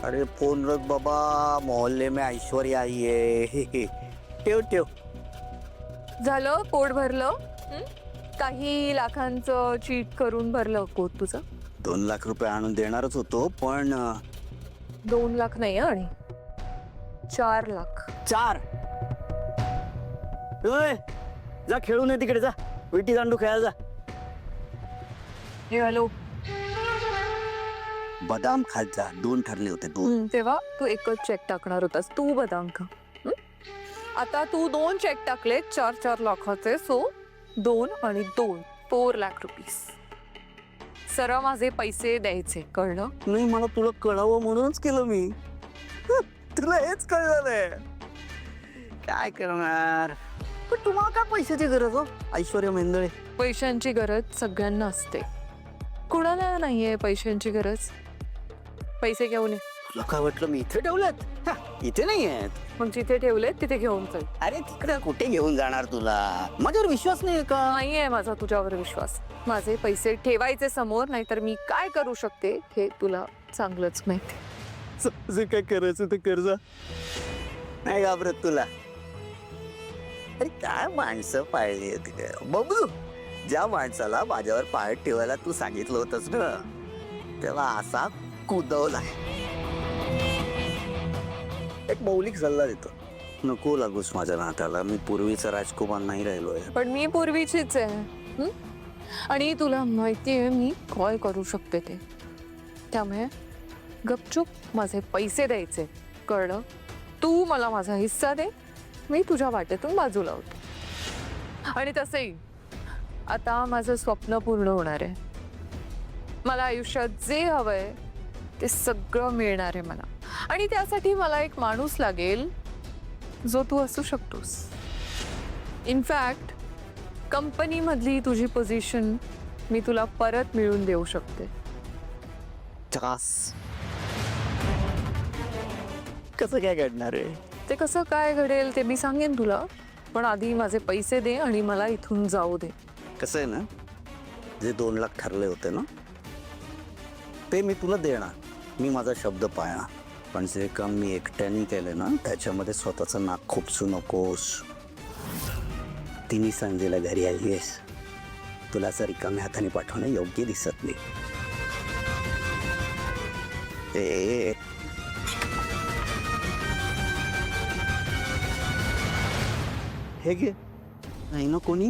अरे फोन रख बाबा, मोहल्ले में ऐश्वर्या आई है. ठेव ठेव. झालं पोट भरलं. काही लाखांचं चीट करून भरलं पोट तुझं. 2 लाख रुपये आणून देणारच होतो पण 2 लाख नाही आणि 4 लाख. 4. जा खेळून ये तिकडे, जा विटी दांडू खेळायला जा. हे हॅलो. बदाम खात जा, 2 ठरले होते 2. तेव्हा तू एकच चेक टाकणार होतास, तू बदाम खा. आता तू 2 चेक टाकले 4-4 लाखाचे. सो 2 आणि 2 4 लाख रुपीज. सरळ माझे पैसे द्यायचे, कळलं? नाही, मला तुला कळावं म्हणूनच केलं मी. तुला हेच कळलं नाही. काय करणार, पण तुम्हाला काय पैशाची गरज हो ऐश्वर्या मेंदळे? पैशांची गरज सगळ्यांना असते, कुणाला नाहीये पैशांची गरज. पैसे घेऊन ये. तुला काय वाटलं मी इथे ठेवलेत? इथे नाही आहेत. मग जिथे ठेवले तिथे घेऊन चल. अरे तिकडे कुठे घेऊन जाणार तुला? माझ्यावर विश्वास नाही का? नाहीये माझा तुझ्यावर विश्वास. माझे पैसे ठेवायचे समोर, नाहीतर मी काय करू शकते हे तुला चांगलंच माहिती. जे काय करायचं ते कर जा. नाही घाबरत तुला. अरे काय माणसं पाळली तिकडे बघू. ज्या माणसाला माझ्यावर पाय ठेवायला तू सांगितलं होतंस ना, तेव्हा असा कुदवला. एक मौलिक सल्ला देतो, नको लागूस माझ्या नात्याला. मी पूर्वीचा राजकुमार नाही राहिलोय. पण मी पूर्वीचीच आहे. आणि तुला माहितीये मी काय करू शकते ते. त्यामुळे गपचूप माझे पैसे द्यायचे, कळलं? तू मला माझा हिस्सा दे, मी तुझ्या वाटेतून बाजूला होतो. आणि तसंही आता माझं स्वप्न पूर्ण होणार आहे. मला आयुष्यात जे हवंय ते सगळं मिळणार आहे मला. आणि त्यासाठी मला एक माणूस लागेल जो तू असू शकतोस. इनफॅक्ट कंपनीमधली तुझी पोझिशन मी तुला परत मिळवून देऊ शकते. कसं काय घडणार आहे ते? कसं काय घडेल ते मी सांगेन तुला, पण आधी माझे पैसे दे आणि मला इथून जाऊ दे. कसं आहे ना, जे 2 लाख ठरले होते ना ते मी तुला देणार. मी माझा शब्द पाळणार. पण जे काम मी एकट्याने केले ना, त्याच्यामध्ये स्वतःचं नाक खुपसू नकोस. तिन्ही संजेला घरी आलीस, तुला असं रिकाम्या हाताने पाठवणं योग्य दिसत नाही. हे घे. नाही ना कोणी